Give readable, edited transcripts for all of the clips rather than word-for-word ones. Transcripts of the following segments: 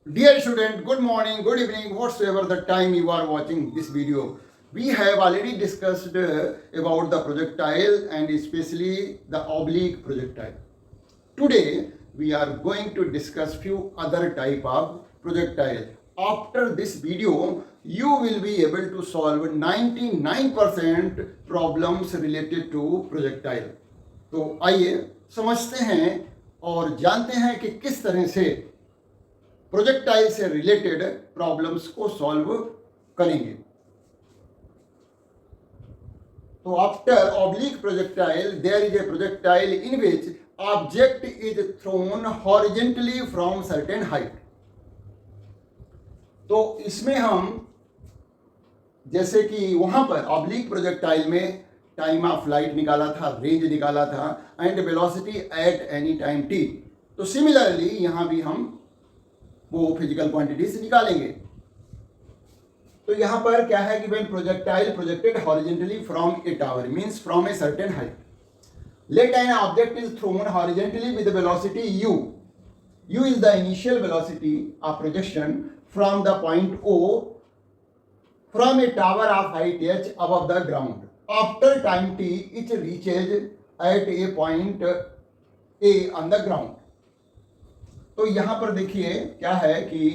Dear student, good morning, good evening, whatsoever the time you are watching this video. We have already discussed about the projectile and especially the oblique projectile. Today we are going to discuss few other type of projectile. After this video, you will be able to solve 99% problems related to projectile. तो आइए समझते हैं और जानते हैं कि किस तरह से प्रोजेक्टाइल से रिलेटेड प्रॉब्लम्स को सॉल्व करेंगे. तो after oblique projectile there is a projectile in which object is thrown horizontally from certain height. तो इसमें हम जैसे कि वहां पर ऑब्लिक प्रोजेक्टाइल में टाइम ऑफ फ्लाइट निकाला था, रेंज निकाला था and velocity at any time t. तो सिमिलरली यहां भी हम वो फिजिकल क्वांटिटीज निकालेंगे. तो यहां पर क्या है कि when projectile projected horizontally from a tower means from a certain height, let an object is thrown horizontally with velocity u. U is the initial velocity of projection from the point O from a tower of height h above the ground. After time t, it reaches at a point A on the ground. तो यहां पर देखिए क्या है कि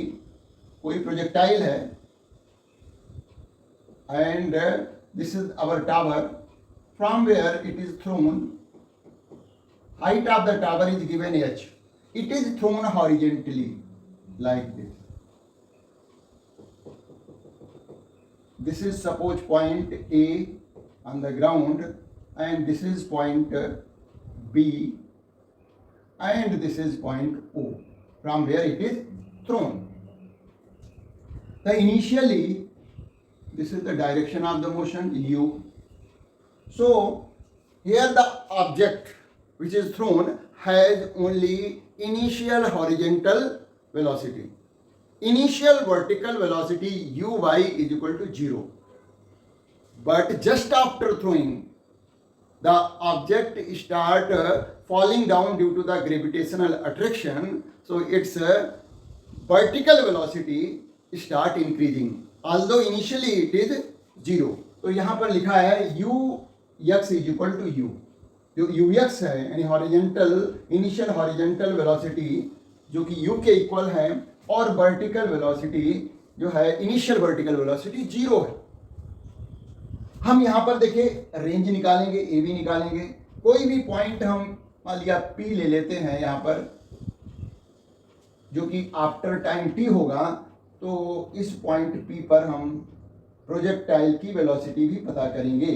कोई projectile है and this is our tower from where it is thrown. Height of the tower is given h. It is thrown horizontally like this. This is suppose point A on the ground and this is point B and this is point O from where it is thrown. So initially this is the direction of the motion u. So here the object which is thrown has only initial horizontal velocity. Initial vertical velocity uy is equal to 0. But just after throwing, the object start falling down due to the gravitational attraction. So its vertical velocity start increasing. Although initially it is 0. तो यहाँ पर लिखा है ux is equal to u. जो ux है यानी horizontal initial horizontal velocity जो कि u के इक्वल है और वर्टिकल वेलोसिटी जो है इनिशियल वर्टिकल वेलोसिटी 0 है. हम यहाँ पर देखिए रेंज निकालेंगे, ए बी निकालेंगे. कोई भी पॉइंट हम मान लिया P ले लेते हैं यहाँ पर जो कि आफ्टर टाइम t होगा. तो इस पॉइंट P पर हम प्रोजेक्टाइल की वेलोसिटी भी पता करेंगे.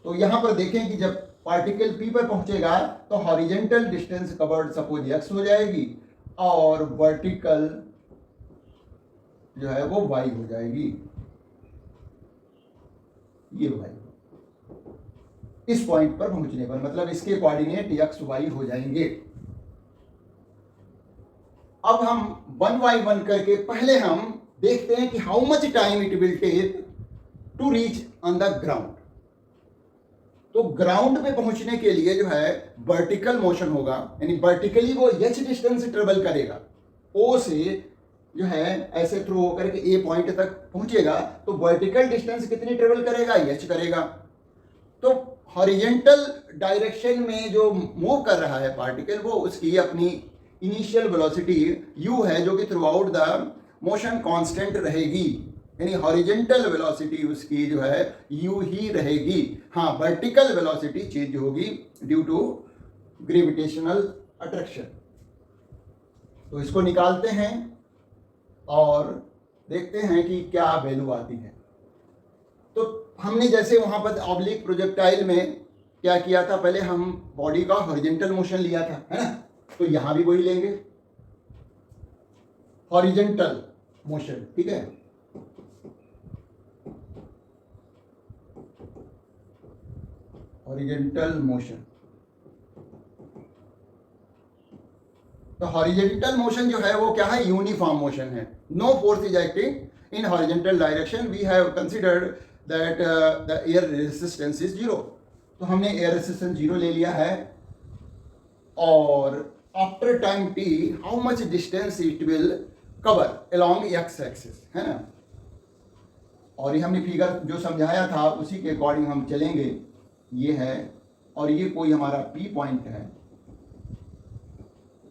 तो यहाँ पर देखें कि जब पार्टिकल P पर पहुंचेगा तो horizontal distance covered suppose x हो जाएगी और वर्टिकल जो है वो y हो जाएगी. ये y इस पॉइंट पर पहुंचने पर मतलब इसके कोऑर्डिनेट x y हो जाएंगे. अब हम 1 by 1 करके पहले हम देखते हैं कि how much time it will take to reach on the ground. तो ग्राउंड पे पहुंचने के लिए जो है वर्टिकल मोशन होगा यानी वर्टिकली वो h डिस्टेंस ट्रेवल करेगा. O से जो है ऐसे थ्रू होकर के A पॉइंट तक पहुंचेगा तो वर्टिकल डिस्टेंस कितनी ट्रेवल करेगा, h करेगा. तो हॉरिजेंटल डायरेक्शन में जो मूव कर रहा है पार्टिकल वो उसकी अपनी इनिशियल वेलोसिटी u है जो कि throughout the motion constant रहेगी यानी हॉरिजेंटल वेलोसिटी उसकी जो है u ही रहेगी. हाँ, वर्टिकल वेलोसिटी चेंज होगी ड्यू टू ग्रेविटेशनल अट्रैक्शन. तो इसको निकालते हैं और देखते हैं कि क्या वैल्यू आती है. तो हमने जैसे वहां पर ऑब्लिक प्रोजेक्टाइल में क्या किया था, पहले हम बॉडी का हॉरिजेंटल मोशन लिया था, है ना. तो यहां भी वही लेंगे हॉरिजेंटल मोशन. ठीक है, हॉरिजेंटल मोशन. तो हॉरिजेंटल मोशन जो है वो क्या है, यूनिफॉर्म मोशन है. No force is acting in horizontal direction. We have considered that the air resistance is 0. तो हमने एयर रेजिस्टेंस 0 ले लिया है और after time t how much distance it will cover along x axis, है ना। और ये हमने फिगर जो समझाया था उसी के अकॉर्डिंग हम चलेंगे। ये है और ये कोई हमारा पी पॉइंट है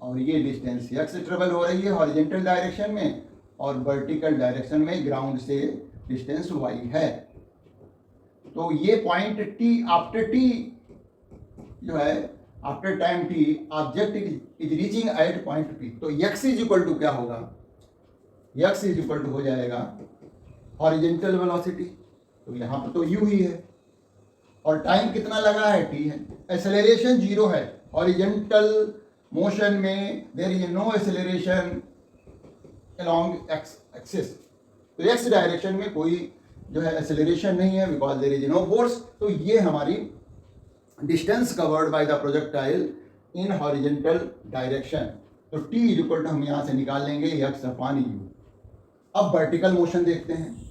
और ये डिस्टेंस एक्स ट्रेवल हो रही है हॉरिजॉन्टल डायरेक्शन में और वर्टिकल डायरेक्शन में ग्राउंड से डिस्टेंस वाई है। तो ये पॉइंट टी, आफ्टर टी जो है, after time t object is reaching at point p, तो एक्स इज इक्वल टू क्या होगा, एक्स इज इक्वल टू हो जाएगा हॉरिजॉन्टल वेलोसिटी, तो यहाँ पर तो यू ही है और टाइम कितना लगा है, टी है। एक्सेलरेशन जीरो है, हॉरिजॉन्टल मोशन में there is no acceleration along x axis, तो एक्स डायरेक्शन में कोई जो है एक्सेलरेशन नहीं है because there is no force. तो ये हमारी distance covered by the projectile in horizontal direction. तो टी इज इक्वल टू हम यहाँ से निकाल लेंगे एक्स अपॉन यू। अब वर्टिकल मोशन देखते हैं।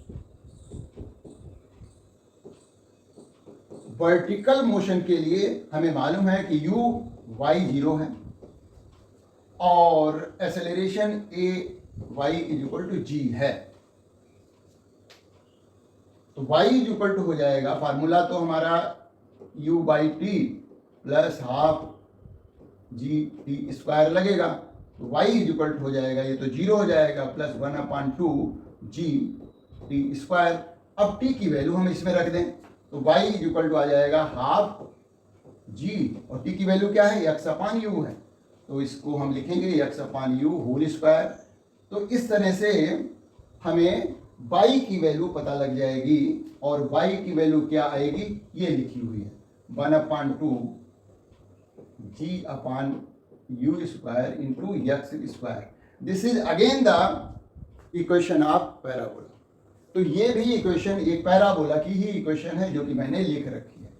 वर्टिकल मोशन के लिए हमें मालूम है कि u y जीरो है और acceleration a y is equal to g है। तो y इज इक्वल टू हो जाएगा, फार्मूला तो हमारा u y t plus half g t square लगेगा, तो y इज इक्वल टू हो जाएगा, ये तो जीरो हो जाएगा, प्लस 1/2 जी टी स्क्वायर। अब t की वैल्यू हम इसमें रख दें तो y इज इक्वल टू आ जाएगा हाफ g और t की वैल्यू क्या है, x अपॉन यू है, तो इसको हम लिखेंगे x upon u whole square. तो इस तरह से हमें y की वैल्यू पता लग जाएगी और y की वैल्यू क्या आएगी, ये लिखी हुई है 1/2 g upon you square into x square. This is again the equation of parabola. तो ये भी इक्वेशन एक पैराबोला की ही इक्वेशन है जो कि मैंने लिख रखी है,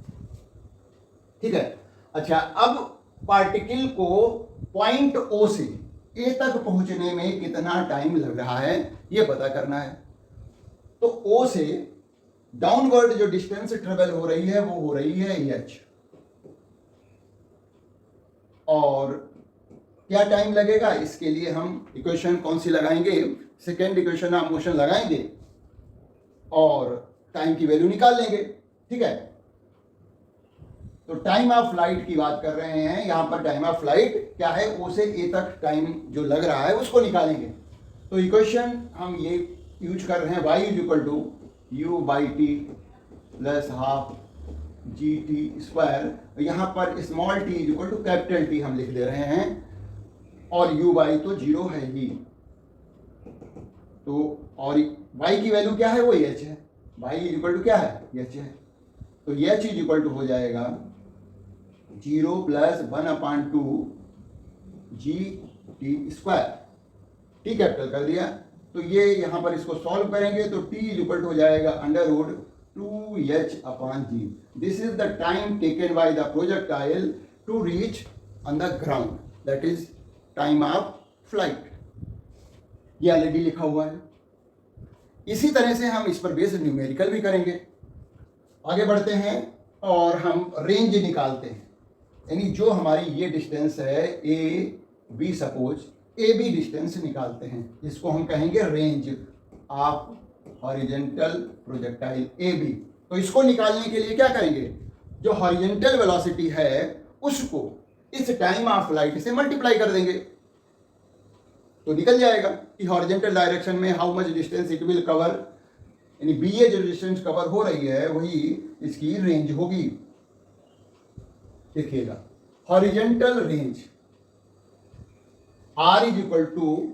ठीक है। अच्छा, अब पार्टिकल को पॉइंट ओ से ए तक पहुंचने में कितना टाइम लग रहा है ये पता करना है। तो ओ से डाउनवर्ड जो डिस्टेंस ट्रेवल हो रही है वो हो रही है h, और क्या टाइम लगेगा, इसके लिए हम इक्वेशन कौन सी लगाएंगे, सेकेंड इक्वेशन ऑफ मोशन लगाएंगे और टाइम की वैल्यू निकाल लेंगे, ठीक है। तो टाइम ऑफ फ्लाइट की बात कर रहे हैं, यहां पर टाइम ऑफ फ्लाइट क्या है, ओ से ए तक टाइम जो लग रहा है उसको निकालेंगे। तो इक्वेशन हम ये यूज कर रहे हैं, y is equal to u by t plus half g t square. यहाँ पर small t is equal to capital t हम लिख दे रहे हैं और यू बाई तो जीरो है ही, तो और y की वैल्यू क्या है, वो h है, y इज इक्वल टू क्या है, h है, तो h इज इक्वल टू हो जाएगा 0 plus 1/2 g t square, T capital कर दिया। तो ये यहाँ पर इसको सॉल्व करेंगे तो t इज इक्वल टू हो जाएगा under root 2h upon g. This is the time taken by the projectile to reach on the ground, that is time of flight. ये ऑलरेडी लिखा हुआ है। इसी तरह से हम इस पर बेस्ड न्यूमेरिकल भी करेंगे। आगे बढ़ते हैं और हम रेंज निकालते हैं, यानी जो हमारी ये डिस्टेंस है a b, suppose a b distance निकालते हैं, इसको हम कहेंगे range of horizontal projectile a b. तो इसको निकालने के लिए क्या करेंगे, जो हॉरिजॉन्टल वेलोसिटी है उसको इस टाइम ऑफ फ्लाइट से मल्टीप्लाई कर देंगे तो निकल जाएगा कि हॉरिजॉन्टल डायरेक्शन में how much distance it will cover, यानी बी ए जो डिस्टेंस कवर हो रही है वही इसकी रेंज होगी। देखिएगा horizontal range r is equal to,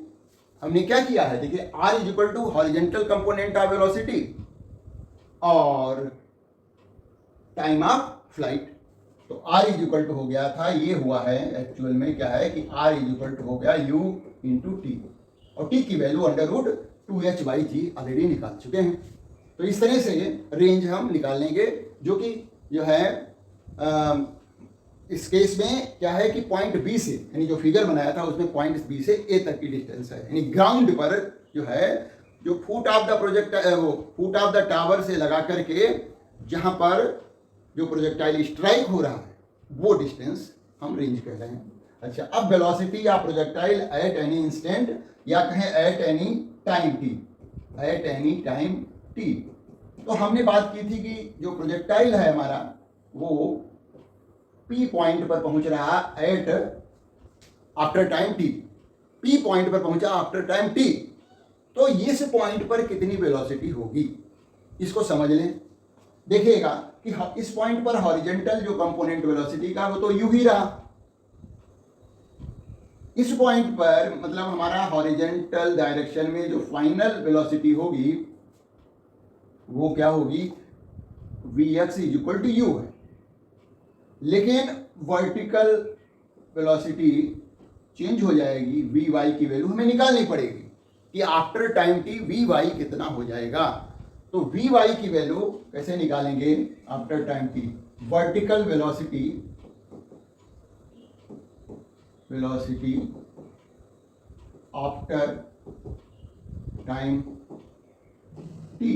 हमने क्या किया है, देखिए r is equal to horizontal component of velocity और टाइम ऑफ फ्लाइट। तो आर इज इक्वल टू हो गया था, ये हुआ है एक्चुअल में क्या है कि आर इज इक्वल टू हो गया यू इंटू टी, और टी की value under root 2h by g already निकाल चुके हैं। तो इस तरह से रेंज हम निकाल लेंगे, जो कि जो है इस केस में क्या है कि पॉइंट बी से, यानी जो फिगर बनाया था उसमें पॉइंट बी से ए तक की डिस्टेंस है, यानी ग्राउंड पर जो है, जो फुट ऑफ द प्रोजेक्ट वो फुट ऑफ द टावर से लगा करके जहां पर जो प्रोजेक्टाइल स्ट्राइक हो रहा है वो डिस्टेंस हम रेंज कह रहे हैं। अच्छा, अब वेलोसिटी या प्रोजेक्टाइल एट एनी इंस्टेंट या कहें at any time T, eight any time t. तो हमने बात की थी कि जो प्रोजेक्टाइल है हमारा वो पी पॉइंट पर पहुंच रहा at after time t, p point पर पहुंचा आफ्टर टाइम टी। तो इस पॉइंट पर कितनी वेलोसिटी होगी इसको समझ लें। देखिएगा कि इस पॉइंट पर हॉरिजेंटल जो कंपोनेंट वेलोसिटी का वो तो यू ही रहा। इस पॉइंट पर मतलब हमारा हॉरिजेंटल डायरेक्शन में जो फाइनल वेलोसिटी होगी वो क्या होगी, Vx is equal to u है। लेकिन वर्टिकल वेलोसिटी चेंज हो जाएगी, Vy की वैल्यू हमें निकालनी पड़ेगी कि आफ्टर टाइम टी Vy कितना हो जाएगा। तो Vy की वैल्यू कैसे निकालेंगे after time t, vertical velocity after time t.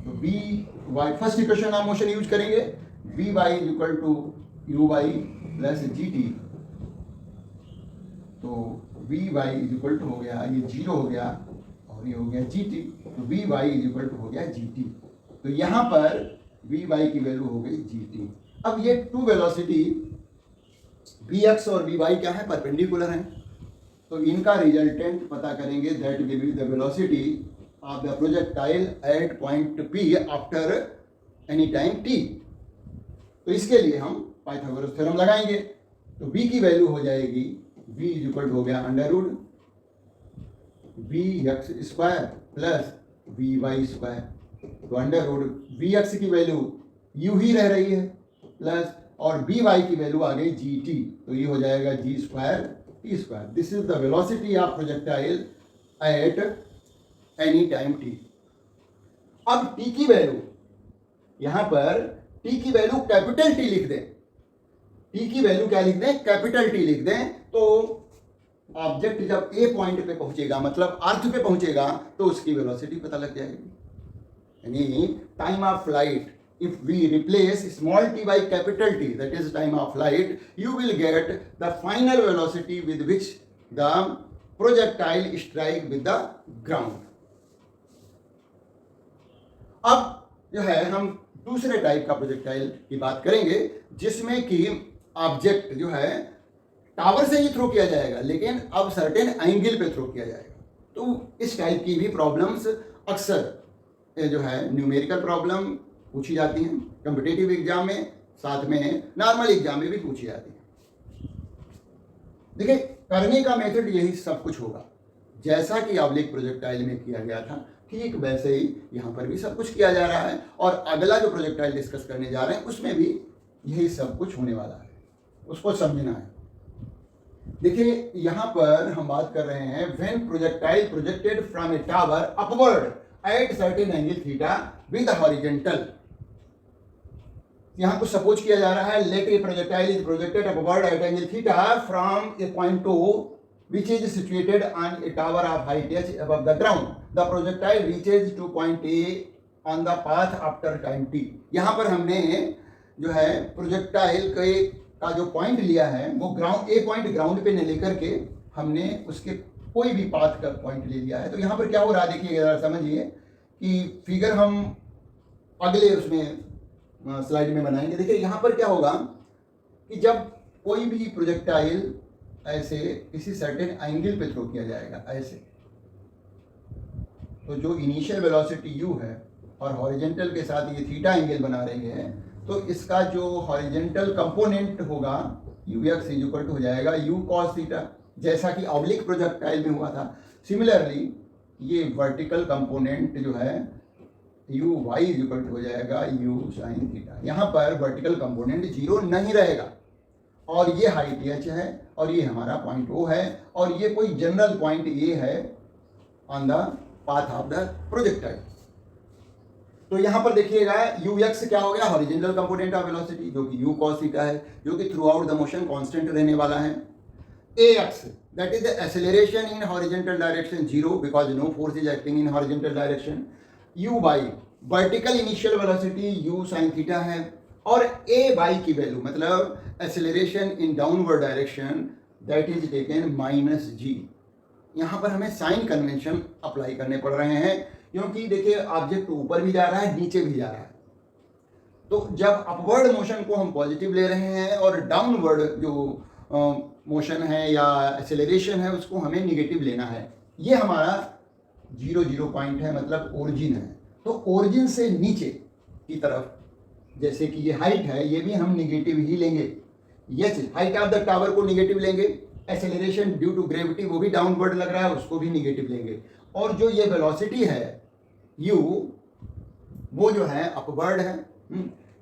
तो Vy first equation of motion use करेंगे, Vy is equal to Uy प्लस Gt। तो Vy इज इक्वल टू हो गया, ये जीरो हो गया और ये हो गया Gt। तो Vy इज इक्वल टू हो गया Gt। तो यहां पर Vy की वैल्यू हो गई Gt। अब ये टू वेलोसिटी Vx और Vy क्या है, परपेंडिकुलर हैं। तो इनका रिजल्टेंट पता करेंगे, that will be the velocity of the projectile eight point P after any time t। तो इसके लिए हम पाइथागोरस थ्योरम लगाएंगे। तो V की वैल्यू हो जाएगी, V इज इक्वल हो गया under root Vx square plus Vy square. तो अंडर रूट Vx की वैल्यू यू ही रह रही है प्लस और Vy की वैल्यू आ गई Gt। तो ये हो जाएगा G square T square. This is the velocity of projectile eight any time t। अब t की वैल्यू यहां पर t की वैल्यू कैपिटल T लिख दें, t की वैल्यू क्या लिख दें, कैपिटल T लिख दें। तो ऑब्जेक्ट जब ए पॉइंट पे पहुंचेगा मतलब अर्थ पे पहुंचेगा तो उसकी वेलोसिटी पता लग जाएगी। यानी time of flight, if we replace small t by capital T, that is time of flight, you will get the final velocity with which the projectile strike with the ground। अब जो है हम दूसरे type का projectile की बात करेंगे जिसमें कि ऑब्जेक्ट जो है टावर से ही थ्रो किया जाएगा लेकिन अब सर्टेन एंगल पे थ्रो किया जाएगा। तो इस टाइप की भी प्रॉब्लम्स अक्सर जो है न्यूमेरिकल प्रॉब्लम पूछी जाती हैं कॉम्पिटिटिव एग्जाम में, साथ में नॉर्मल एग्जाम में भी पूछी जाती है। देखिए करने का मेथड यही सब कुछ होगा, जैसा कि ऑब्लिक प्रोजेक्टाइल में किया गया था ठीक वैसे ही यहाँ पर भी सब कुछ किया जा रहा है। और अगला जो प्रोजेक्टाइल डिस्कस करने जा रहे हैं उसमें भी यही सब कुछ होने वाला है, उसको समझना है। देखिए यहाँ पर हम बात कर रहे हैं when projectile projected from a tower upward at certain angle theta with horizontal. यहां कुछ सपोज किया जा रहा है, let a projectile is projected upward at angle theta from a point to which is situated on a tower of height h above the ground. The projectile reaches to point A on the path after time t। यहाँ पर हमने जो है projectile का जो point लिया है वो ग्राउंड ए पॉइंट ग्राउंड पे न लेकर के हमने उसके कोई भी पाथ का पॉइंट ले लिया है। तो यहाँ पर क्या हो रहा है देखिए जरा समझिए कि फिगर हम अगले उसमें स्लाइड में बनाएंगे। देखिए यहाँ पर क्या होगा कि जब कोई भी प्रोजेक्टाइल ऐसे किसी सर्टेन एंगल पे थ्रो किया जाएगा ऐसे, तो जो इनिशियल वेलोसिटी u है और हॉरिजॉन्टल के साथ ये थीटा एंगल बना रही है, तो इसका जो हॉरिजॉन्टल कंपोनेंट होगा ux इज इक्वल टू हो जाएगा u cos थीटा, जैसा कि ऑब्लिक प्रोजेक्टाइल में हुआ था। सिमिलरली ये वर्टिकल कंपोनेंट जो है u y is equal to हो जाएगा u sin थीटा। यहाँ पर वर्टिकल कंपोनेंट जीरो नहीं रहेगा और ये हाइट h है और ये हमारा पॉइंट O है और ये कोई जनरल पॉइंट A है on the path of the projectile. तो यहाँ पर देखिएगा ux क्या हो गया, हॉरिजॉन्टल कंपोनेंट ऑफ वेलोसिटी जो कि u cos थीटा है, जो कि throughout the motion constant रहने वाला है। ax that is the acceleration in horizontal direction zero because no force is acting in horizontal direction. uy vertical initial velocity u sin theta है और a y की value मतलब acceleration in downward direction that is taken -g। यहाँ पर हमें sign convention apply करने पड़ रहे हैं, क्योंकि देखिए ऑब्जेक्ट ऊपर भी जा रहा है, नीचे भी जा रहा है। तो जब अपवर्ड मोशन को हम पॉजिटिव ले रहे हैं और डाउनवर्ड जो मोशन है या एक्सेलरेशन है उसको हमें निगेटिव लेना है। ये हमारा 0 पॉइंट है, मतलब ओरिजिन है। तो ओरिजिन से नीचे की तरफ जैसे कि ये हाइट है, ये भी हम निगेटिव ही लेंगे। Yes, height of the tower को निगेटिव लेंगे, एक्सेलरेशन ड्यू टू ग्रेविटी वो भी डाउनवर्ड लग रहा है, उसको भी निगेटिव लेंगे। और जो ये वेलोसिटी है u, वो जो है अपवर्ड है।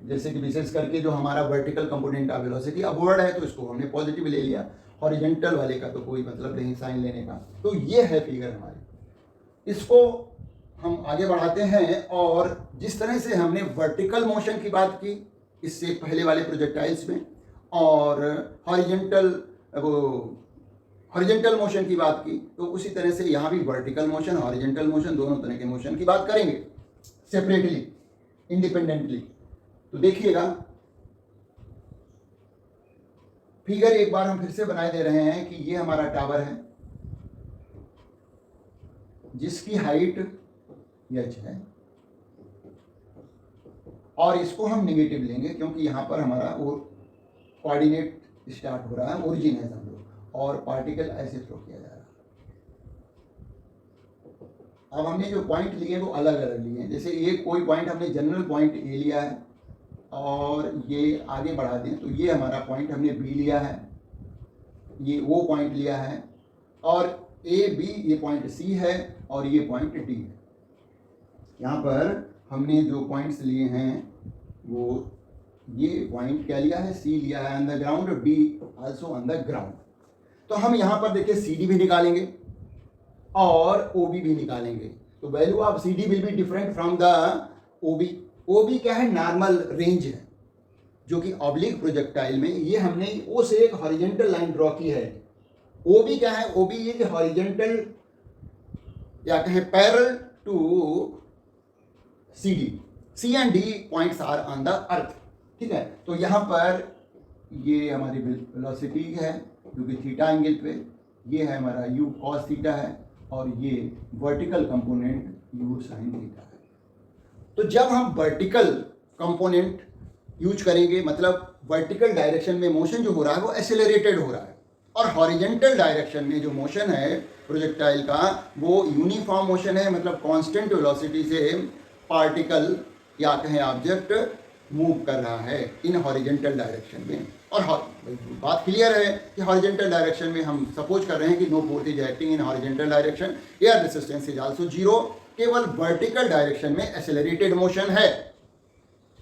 जैसे कि विशेष करके जो हमारा vertical component of velocity upward है, तो इसको हमने पॉजिटिव ले लिया। हॉरिजॉन्टल वाले का तो कोई मतलब नहीं साइन लेने का। तो ये है फिगर हमारी। इसको हम आगे बढ़ाते हैं, और जिस तरह से हमने वर्टिकल मोशन की बात की इससे पहले वाले प्रोजेक्टाइल्स में, और हॉरिजॉन्टल मोशन की बात की, तो उसी तरह से यहाँ भी वर्टिकल मोशन, हॉरिजॉन्टल मोशन, दोनों तरह के मोशन की बात करेंगे सेपरेटली, इंडिपेंडेंटली। तो देखिएगा फिगर एक बार हम फिर से बनाए दे रहे हैं कि ये हमारा टावर है जिसकी हाइट h है, और इसको हम निगेटिव लेंगे क्योंकि यहाँ पर हमारा वो कोऑर्डिनेट स्टार्ट हो रहा है, ओरिजिन है समझो, और पार्टिकल ऐसे थ्रो किया जा रहा है। अब हमने जो पॉइंट लिए वो अलग अलग लिए हैं। जैसे ये कोई पॉइंट हमने जनरल पॉइंट ए लिया है, और ये आगे बढ़ा दें तो ये हमारा पॉइंट हमने बी लिया है, ये वो पॉइंट लिया है, और ए बी ये पॉइंट सी है, और ये पॉइंट डी है। यहाँ पर हमने जो पॉइंट्स लिए हैं वो ये पॉइंट क्या लिया है, सी लिया है on the ground, D also on the ground. तो हम यहाँ पर देखिए सी डी भी निकालेंगे और ओ बी भी निकालेंगे। तो value of C D will be different from the O B. O B क्या है, नॉर्मल रेंज है, जो कि ऑब्लिक प्रोजेक्टाइल में ये हमने ओ से एक हॉरिजॉन्टल लाइन ड्रॉ की है। ओ बी क्या है, ओ बी इज हॉरिजॉन्टल या कहें parallel to C D. C and D points are on the earth, ठीक है। तो यहाँ पर ये हमारी वेलोसिटी है जो कि थीटा एंगल पे, ये है हमारा u cos थीटा है, और ये vertical component u sin theta है। तो जब हम वर्टिकल कंपोनेंट यूज करेंगे, मतलब वर्टिकल डायरेक्शन में मोशन जो हो रहा है वो एक्सेलरेटेड हो रहा है, और हॉरिजॉन्टल डायरेक्शन में जो मोशन है प्रोजेक्टाइल का वो यूनिफॉर्म मोशन है, मतलब कांस्टेंट वेलोसिटी से पार्टिकल या कहें ऑब्जेक्ट मूव कर रहा है इन हॉरिजॉन्टल डायरेक्शन में। और बात क्लियर है कि हॉरिजॉन्टल डायरेक्शन में हम सपोज कर रहे हैं कि no force is acting in horizontal direction, air resistance is also zero, केवल वर्टिकल डायरेक्शन में एक्सेलरेटेड मोशन है।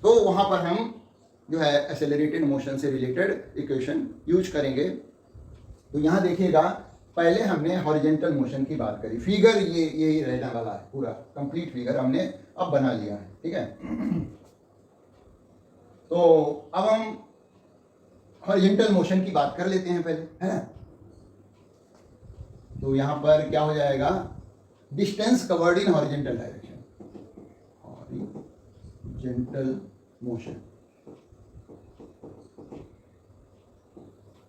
तो वहाँ पर हम जो है एक्सेलरेटेड मोशन से रिलेटेड इक्वेशन यूज करेंगे। तो यहाँ देखिएगा पहले हमने हॉरिजॉन्टल मोशन की बात करी, फिगर ये यही रहने वाला है, पूरा कंप्लीट फिगर हमने अब बना लिया है, ठीक है। तो अब हम हॉरिजॉन्टल मोशन की बात कर लेते हैं पहले, है ना। तो यहाँ पर क्या हो जाएगा, डिस्टेंस कवर्ड इन horizontal direction, horizontal motion.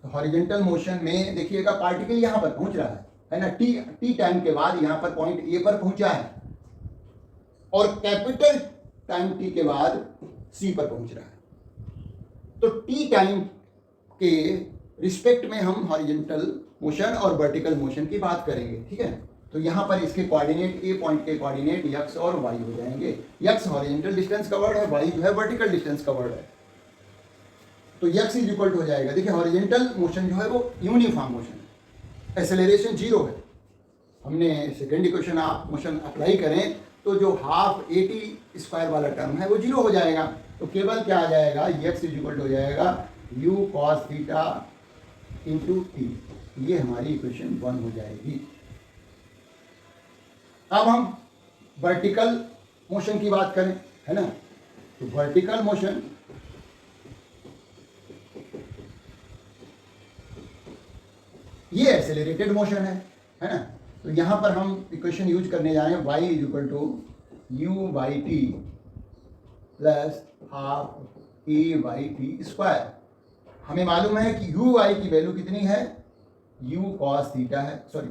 Horizontal motion में देखिएगा पार्टिकल यहाँ पर पहुंच रहा है ना, टी टाइम के बाद यहाँ पर पॉइंट ए पर पहुंचा है, और कैपिटल टाइम टी के बाद सी पर पहुंच रहा है। तो टी टाइम के रिस्पेक्ट में हम हॉरिजॉन्टल मोशन और वर्टिकल मोशन की बात करेंगे, ठीक है। तो यहाँ पर इसके कोऑर्डिनेट, ए पॉइंट के कोऑर्डिनेट x और y हो जाएंगे। x हॉरिजॉन्टल डिस्टेंस कवर्ड है, y जो है वर्टिकल डिस्टेंस कवर्ड है। तो x इज इक्वल टू हो जाएगा, देखिए हॉरिजॉन्टल मोशन जो है वो यूनिफॉर्म मोशन है, एक्सेलरेशन जीरो है। हमने सेकेंड इक्वेशन आप मोशन अप्लाई करें तो जो हाफ ए टी स्क्वायर वाला टर्म है वो जीरो हो जाएगा। तो केवल क्या आ जाएगा, x इज इक्वल टू हो जाएगा u cos theta into T. ये हमारी इक्वेशन 1 हो जाएगी। अब हम वर्टिकल मोशन की बात करें, है ना। तो वर्टिकल मोशन ये एक्सेलरेटेड मोशन है ना। तो यहाँ पर हम इक्वेशन यूज करने जा रहे हैं, y is equal to u y t plus half a y t square. हमें मालूम है कि यू आई की वैल्यू कितनी है, यू कॉस थीटा है, सॉरी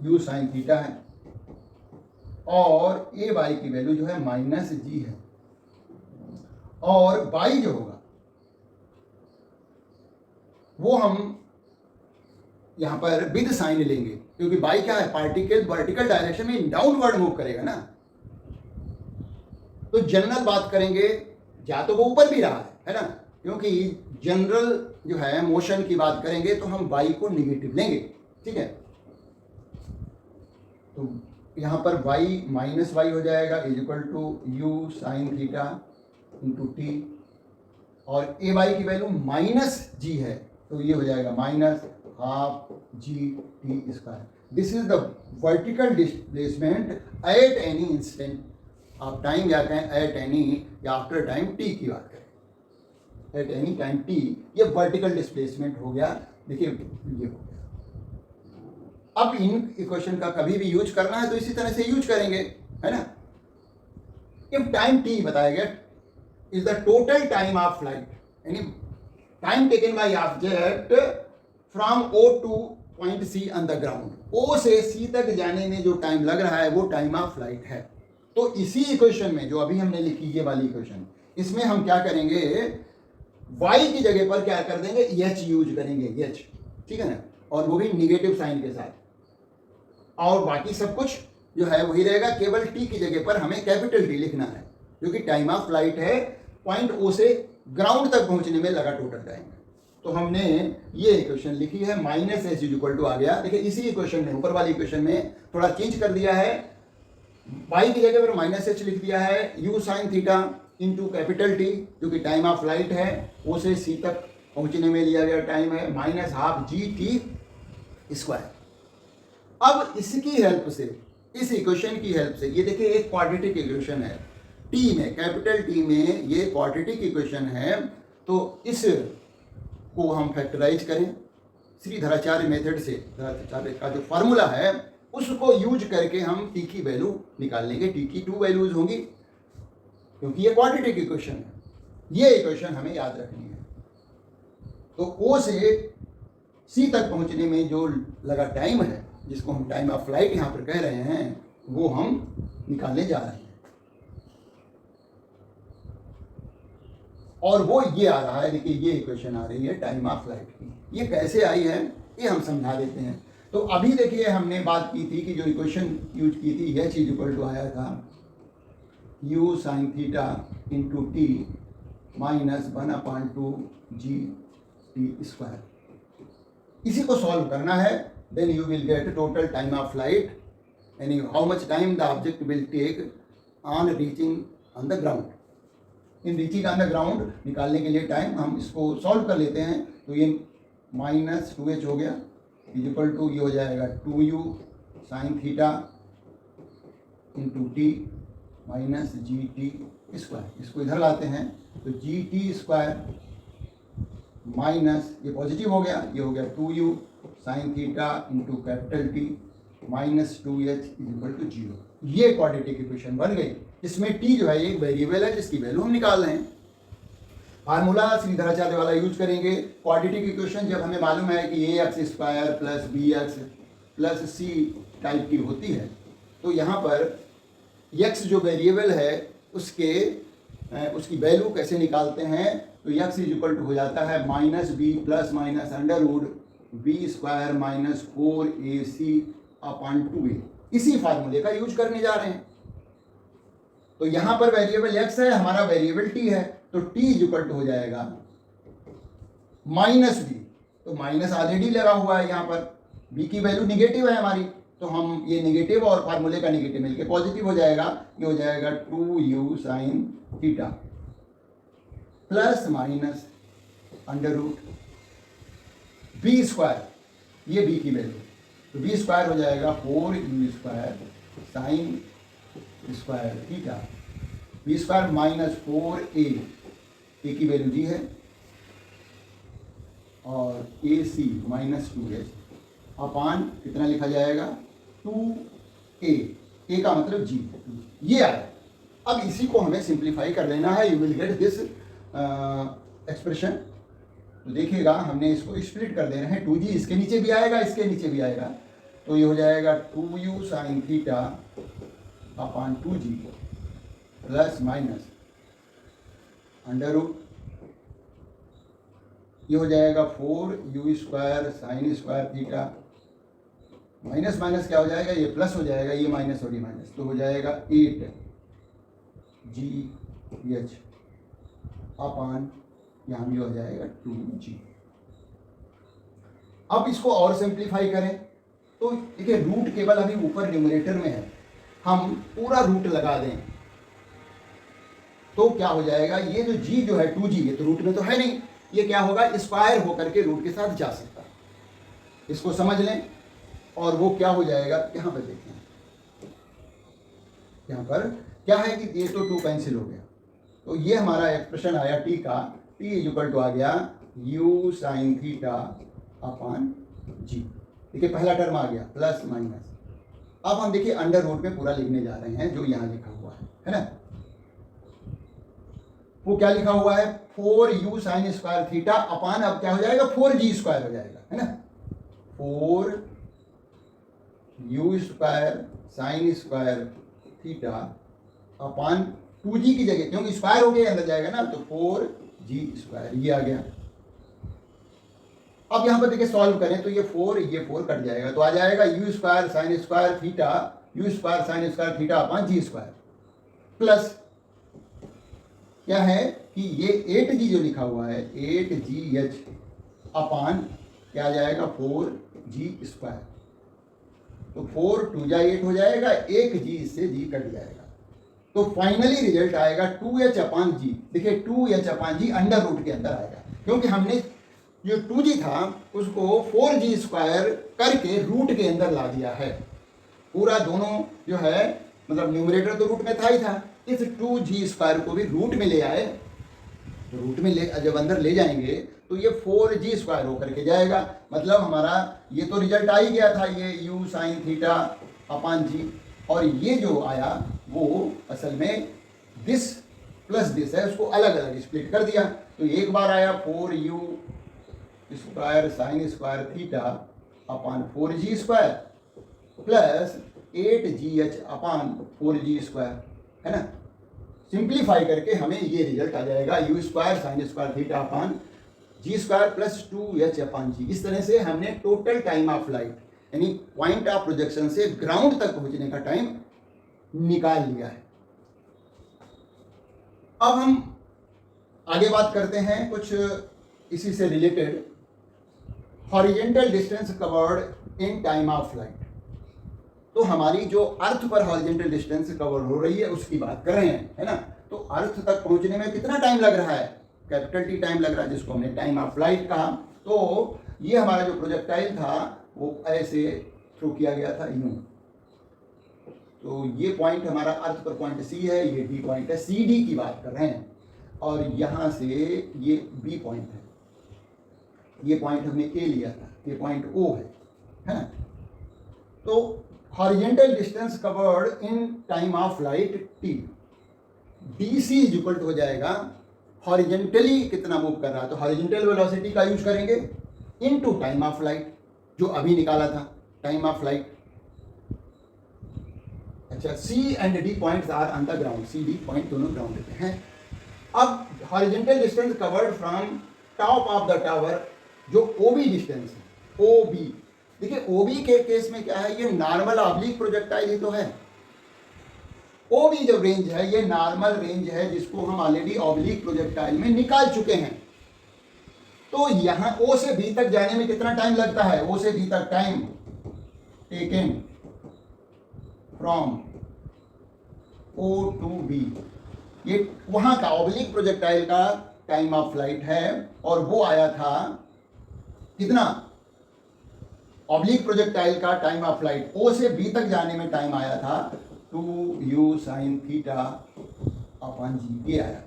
यू साइन थीटा है, और ए बाई की वैल्यू जो है माइनस जी है, और बाई जो होगा वो हम यहां पर विद साइन लेंगे, क्योंकि बाई क्या है, पार्टिकल वर्टिकल डायरेक्शन में डाउनवर्ड मूव करेगा ना। तो जनरल बात करेंगे, या तो वो ऊपर भी रहा है ना, क्योंकि जनरल जो है मोशन की बात करेंगे तो हम y को निगेटिव लेंगे, ठीक है। तो यहां पर y माइनस वाई हो जाएगा is equal to u sine theta into t, और ए वाई की वैल्यू माइनस जी है, तो ये हो जाएगा minus half g t square. This is the vertical displacement at any instant of time, या कहें एट एनी या आफ्टर टाइम टी की बात करें, एट एनी टाइम टी, ये वर्टिकल डिस्प्लेसमेंट हो गया। देखिए ये हो गया। अब इन इक्वेशन का कभी भी यूज करना है तो इसी तरह से यूज करेंगे, है ना। इफ टाइम टी बताया गया is the total time of flight, यानी time taken by object from O to point C on the ground, O से सी तक जाने में जो टाइम लग रहा है वो टाइम ऑफ फ्लाइट है। तो इसी इक्वेशन में जो अभी हमने लिखी ये वाली इक्वेशन, इसमें हम क्या करेंगे, y की जगह पर क्या कर देंगे, h यूज करेंगे, h, ठीक है ना, और वो भी निगेटिव साइन के साथ, और बाकी सब कुछ जो है वही रहेगा, केवल t की जगह पर हमें कैपिटल T लिखना है, जो कि टाइम ऑफ फ्लाइट है, पॉइंट O से ग्राउंड तक पहुंचने में लगा टोटल टाइम। तो हमने ये इक्वेशन लिखी है, minus H is equal to आ गया। देखिए इसी इक्वेशन में, ऊपर वाली इक्वेशन में थोड़ा चेंज कर दिया है, y की जगह पर माइनस एच लिख दिया है, u sine theta into capital T, जो कि टाइम ऑफ फ्लाइट है, ओ से सी तक पहुंचने में लिया गया टाइम है, minus half g t square. अब इसकी हेल्प से, इस इक्वेशन की हेल्प से, ये देखिए एक क्वाड्रेटिक इक्वेशन है, टी में, कैपिटल टी में ये क्वाड्रेटिक इक्वेशन है, तो इस को हम फैक्टराइज करें श्रीधराचार्य मेथड से, धराचार्य का जो फार्मूला है उसको यूज करके हम टी की वैल्यू निकाल लेंगे। टी की 2 वैल्यूज होंगी, क्योंकि ये क्वाड्रेटिक इक्वेशन है, ये इक्वेशन हमें याद रखनी है। तो ओ से सी तक पहुंचने में जो लगा टाइम है, जिसको हम टाइम ऑफ फ्लाइट यहां पर कह रहे हैं, वो हम निकालने जा रहे हैं, और वो ये आ रहा है। देखिए ये इक्वेशन आ रही है टाइम ऑफ फ्लाइट की। ये कैसे आई है ये हम समझा देते हैं। तो अभी देखिए हमने बात की थी कि जो इक्वेशन यूज की थी, यह चीज इक्वल टू आया था u sine theta into t minus 1/2 g t square. इसी को सॉल्व करना है, then you will get total time of flight, यानी how much time the object will take on reaching on the ground. In reaching on the ground निकालने के लिए time हम इसको सॉल्व कर लेते हैं। तो ये माइनस 2h हो गया इज इक्वल टू, ये हो जाएगा 2u sine theta into t minus g t square. इसको इधर लाते हैं तो जी टी स्क्वायर माइनस, ये पॉजिटिव हो गया, ये हो गया 2u sine theta into capital t minus 2h is equal to 0। ये क्वाड्रेटिक इक्वेशन बन गई। इसमें t जो है एक वेरिएबल है जिसकी वैल्यू हम निकाल रहे हैं। फार्मूला श्रीधराचार्य वाला यूज करेंगे। क्वाड्रेटिक इक्वेशन जब हमें मालूम है कि a x square plus b x plus c type की होती है, तो यहाँ पर x जो वेरिएबल है उसकी वैल्यू कैसे निकालते हैं, तो x इज इक्वल टू हो जाता है minus b plus minus under root b square minus 4ac upon 2a। इसी फार्मूले का यूज करने जा रहे हैं। तो यहाँ पर वेरिएबल x है, हमारा वेरिएबल t है, तो t इज इक्वल टू हो जाएगा माइनस बी। तो माइनस ऑलरेडी लगा हुआ है यहाँ पर, b की वैल्यू निगेटिव है हमारी, तो हम ये निगेटिव और फार्मूले का निगेटिव मिलके पॉजिटिव हो जाएगा। ये हो जाएगा 2u sine theta plus minus under root b square, ये b की वैल्यू, तो बी स्क्वायर हो जाएगा 4u square sine square theta, b square minus 4a, a की वैल्यू दी है, और ए सी माइनस 2h अपान कितना लिखा जाएगा 2a, ए का मतलब जी, ये आया। अब इसी को हमें सिंप्लीफाई कर लेना है, you will get this expression. तो देखिएगा हमने इसको स्प्लिट कर देना है, 2g इसके नीचे भी आएगा, इसके नीचे भी आएगा, तो ये हो जाएगा 2u sine theta upon 2g plus minus under root, ये हो जाएगा 4u square sine square theta, minus minus क्या हो जाएगा, ये प्लस हो जाएगा, ये माइनस और ये माइनस, तो हो जाएगा 8gh अपॉन यहाँ भी हो जाएगा 2g। अब इसको और सिंप्लीफाई करें तो देखिए रूट केवल अभी ऊपर न्यूमरेटर में है, हम पूरा रूट लगा दें तो क्या हो जाएगा, ये जो g जो है 2g, ये तो रूट में तो है नहीं, ये क्या होगा, स्क्वायर होकर के रूट के साथ जा सकता है। इसको समझ लें और वो क्या हो जाएगा, यहाँ पर देखें, यहाँ पर क्या है कि ये तो 2 कैंसिल हो गया, तो ये हमारा एक्सप्रेशन आया t का, t इक्वल टू आ गया u sign theta upon g। देखिए पहला टर्म आ गया प्लस माइनस। अब हम देखिए अंडर रूट में पूरा लिखने जा रहे हैं जो यहाँ लिखा हुआ है ना, वो क्या लिखा हुआ है, 4u sign square theta upon, अब क्या हो जाएगा 4g स्क्वायर हो जाएगा, है ना, 4u square sine square theta upon 2g की जगह, क्योंकि स्क्वायर हो गया अंदर जाएगा ना, तो 4g स्क्वायर ये आ गया। अब यहाँ पर देखिए सॉल्व करें तो ये 4 कट जाएगा, तो आ जाएगा u square sine square theta, u square sine square theta upon g square, plus क्या है कि ये 8g जो लिखा हुआ है 8gh अपॉन क्या आ जाएगा 4g स्क्वायर, तो 4 2 जा 8 हो जाएगा, 1g इससे g कट जाएगा, तो फाइनली रिजल्ट आएगा 2h अपॉन g। देखिए 2h upon g under root के अंदर आएगा, क्योंकि हमने जो 2g था उसको 4g स्क्वायर करके रूट के अंदर ला दिया है। पूरा दोनों जो है मतलब न्यूमरेटर तो रूट में था ही था, इस 2g स्क्वायर को भी रूट में ले आए, तो रूट में ले जब अंदर ले जाएंगे तो ये 4g स्क्वायर होकर के जाएगा, मतलब हमारा ये तो रिजल्ट आ ही गया था, ये u sign theta upon g, और ये जो आया वो असल में दिस प्लस दिस है, उसको अलग अलग स्प्लिट कर दिया, तो एक बार आया 4u square sine square theta upon 4g square plus 8gh upon 4g square, है ना। सिंप्लीफाई करके हमें ये रिजल्ट आ जाएगा u square sine square theta upon g square plus 2h upon g। इस तरह से हमने टोटल टाइम ऑफ लाइट यानी पॉइंट ऑफ प्रोजेक्शन से ग्राउंड तक पहुंचने का टाइम निकाल लिया है। अब हम आगे बात करते हैं कुछ इसी से related, horizontal distance covered in time of light. तो हमारी जो अर्थ पर हॉरिजेंटल डिस्टेंस कवर हो रही है उसकी बात कर रहे हैं, है ना। तो अर्थ तक पहुंचने में कितना टाइम लग रहा है, कैपिटल टी टाइम लग रहा है, जिसको हमने टाइम ऑफ फ्लाइट कहा। तो ये हमारा जो प्रोजेक्टाइल था वो ऐसे थ्रो किया गया था यूं, तो ये पॉइंट हमारा अर्थ पर पॉइंट सी है, ये डी पॉइंट है, सी डी की बात कर रहे हैं, और यहाँ से ये बी पॉइंट है, ये पॉइंट हमने ए लिया था, ये पॉइंट ओ है ना। तो horizontal distance covered in time of light t, D C is equal to हो जाएगा हॉरिजेंटली कितना मूव कर रहा है, तो हॉरिजेंटल वेलोसिटी का यूज करेंगे इनटू टाइम ऑफ लाइट जो अभी निकाला था, टाइम ऑफ लाइट। अच्छा, C and D points are on the ground, C D point दोनों ग्राउंड पे हैं। अब horizontal distance covered from top of the tower जो ओबी डिस्टेंस है, ओबी, देखिए ओबी के केस में क्या है, ये नॉर्मल ऑब्लिक प्रोजेक्टाइल ही तो है। ओबी जो रेंज है ये नॉर्मल रेंज है जिसको हम ऑलरेडी ऑब्लिक प्रोजेक्टाइल में निकाल चुके हैं। तो यहां ओ से बी तक जाने में कितना टाइम लगता है, ओ से बी तक time taken from O to B, ये वहां का ऑब्लिक प्रोजेक्टाइल का टाइम ऑफ फ्लाइट है, और वो आया था कितना, ऑब्लिक प्रोजेक्टाइल का टाइम ऑफ फ्लाइट ओ से बी तक जाने में टाइम आया था 2u sine theta upon g, ये आया था।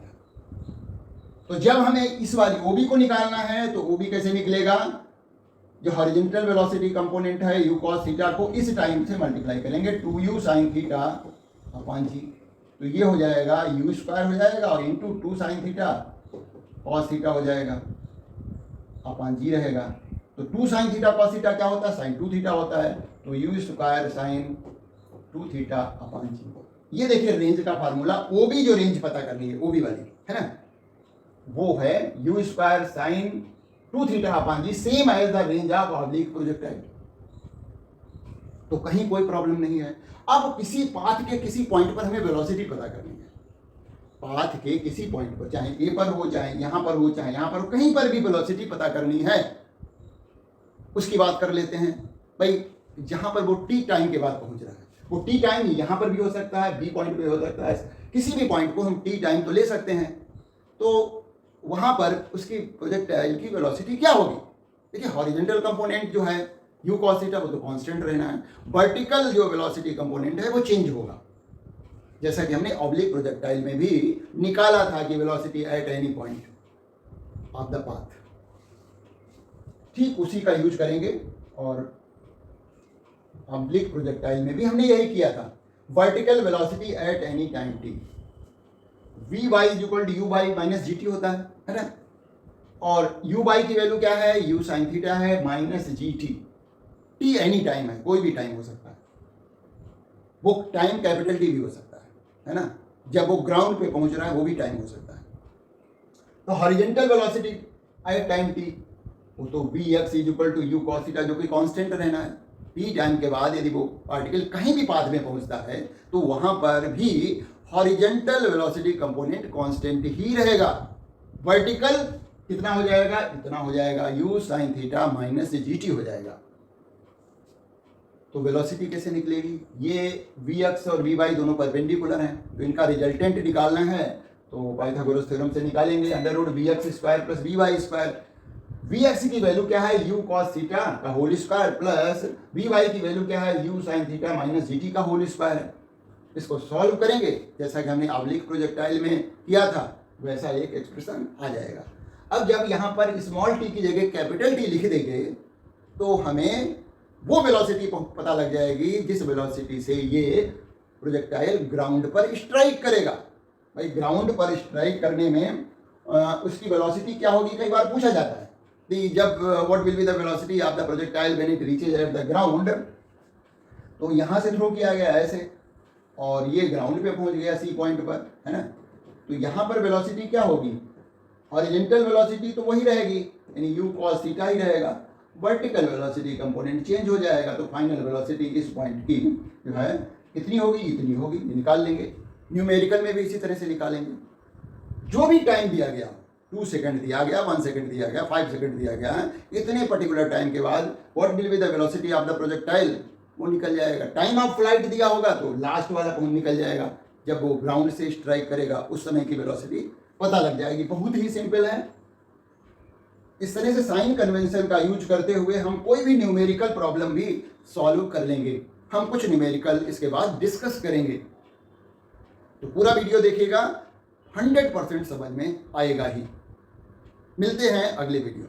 तो जब हमें इस वाली ओबी को निकालना है तो ओबी कैसे निकलेगा, जो हॉरिजेंटल वेलोसिटी कंपोनेंट है u cos थीटा को इस टाइम से मल्टीप्लाई करेंगे 2u साइन थीटा अपॉन जी, तो ये हो जाएगा यू स्क्वायर हो जाएगा और into 2 sine theta cos theta हो जाएगा अपॉन जी रहेगा। तो 2 साइन थीटा कॉस थीटा क्या होता है, साइन 2 थीटा होता है, तो u square sine 2 theta upon g. ये देखिए रेंज का फार्मूला, ओ बी जो रेंज पता करनी है ओ बी वाली है ना, वो है u square sine 2 theta upon g same as the range of oblique projectile. तो कहीं कोई प्रॉब्लम नहीं है। अब किसी पाथ के किसी पॉइंट पर हमें वेलोसिटी पता करनी है, पाथ के किसी पॉइंट पर, चाहे ए पर हो, चाहे यहां पर हो, चाहे यहां पर हो, कहीं पर भी वेलोसिटी पता करनी है, उसकी बात कर लेते हैं। भाई जहां पर वो टी टाइम के बाद पहुंच रहा है, वो टी टाइम यहां पर भी हो सकता है, बी पॉइंट पे हो सकता है, किसी भी पॉइंट को हम टी टाइम तो ले सकते हैं। तो वहां पर उसकी प्रोजेक्टाइल की वेलोसिटी क्या होगी? देखिए हॉरिजॉन्टल कंपोनेंट जो है यू कॉस थीटा वो तो कांस्टेंट रहना है, वर्टिकल जो वेलोसिटी कंपोनेंट है वो चेंज होगा, जैसा कि हमने ऑब्लिक प्रोजेक्टाइल में भी निकाला था कि velocity at any point of the path. ठीक उसी का यूज करेंगे और ऑब्लिक प्रोजेक्टाइल में भी हमने यही किया था। Vertical velocity at any time t, v y is equal to u y minus g t होता है ना, और यू बाई की वैल्यू क्या है, यू साइन थीटा है minus g T. T any time है, कोई भी टाइम हो सकता है, वो टाइम कैपिटल टी भी हो सकता है ना, जब वो ग्राउंड पे पहुंच रहा है वो भी टाइम हो सकता है। तो horizontal velocity at time t, वो तो v x is equal to u cos theta, जो कि कांस्टेंट रहना है। टी टाइम के बाद यदि वो पार्टिकल कहीं भी पाथ में पहुंचता है तो वहां पर भी हॉरिजॉन्टल वेलोसिटी कंपोनेंट कांस्टेंट ही रहेगा। वर्टिकल कितना हो जाएगा, इतना हो जाएगा, you sine theta minus g T हो जाएगा। तो वेलोसिटी कैसे निकलेगी, ये वी एक्स और वी वाई दोनों परपेंडिकुलर हैं, तो इनका रिजल्टेंट निकालना है तो पाइथागोरस थ्योरम से निकालेंगे, under root v x square plus v y square. V x की वैल्यू क्या है, यू कॉस थीटा का whole square, plus v y की वैल्यू क्या है, u sine theta minus g t का होल स्क्वायर है। इसको सॉल्व करेंगे जैसा कि हमने ऑब्लिक प्रोजेक्टाइल में किया था, वैसा एक एक्सप्रेशन आ जाएगा। अब जब यहाँ पर स्मॉल टी की जगह कैपिटल टी लिख देंगे तो हमें वो वेलोसिटी पता लग जाएगी जिस वेलोसिटी से ये प्रोजेक्टाइल ग्राउंड पर स्ट्राइक करेगा। भाई ग्राउंड पर स्ट्राइक करने में उसकी वेलोसिटी क्या होगी, कई बार पूछा जाता है कि जब what will be the velocity of the projectile when it reaches at the ground. तो यहाँ से थ्रो किया गया ऐसे और ये ग्राउंड पे पहुंच गया सी पॉइंट पर, है ना, तो यहाँ पर वेलोसिटी क्या होगी, हॉरिजॉन्टल वेलोसिटी तो वही रहेगी, यानी यू कॉस थीटा ही रहेगा। वर्टिकल वेलोसिटी कंपोनेंट चेंज हो जाएगा, तो फाइनल वेलोसिटी इस पॉइंट की जो है कितनी होगी, इतनी होगी, निकाल लेंगे। न्यूमेरिकल में भी इसी तरह से निकालेंगे। जो भी टाइम दिया गया, 2 सेकंड दिया गया, 1 सेकंड दिया गया, 5 सेकंड दिया गया है, इतने पर्टिकुलर टाइम के बाद what will be the velocity of the projectile, वो निकल जाएगा। टाइम ऑफ फ्लाइट दिया होगा तो लास्ट वाला पॉइंट निकल जाएगा, जब वो ग्राउंड से स्ट्राइक करेगा उस समय की वेलोसिटी पता लग जाएगी। बहुत ही सिंपल है। इस तरह से साइन कन्वेंशन का यूज करते हुए हम कोई भी न्यूमेरिकल प्रॉब्लम भी सॉल्व कर लेंगे। हम कुछ न्यूमेरिकल इसके बाद डिस्कस करेंगे, तो पूरा वीडियो देखिएगा, 100% समझ में आएगा ही। मिलते हैं अगले वीडियो में।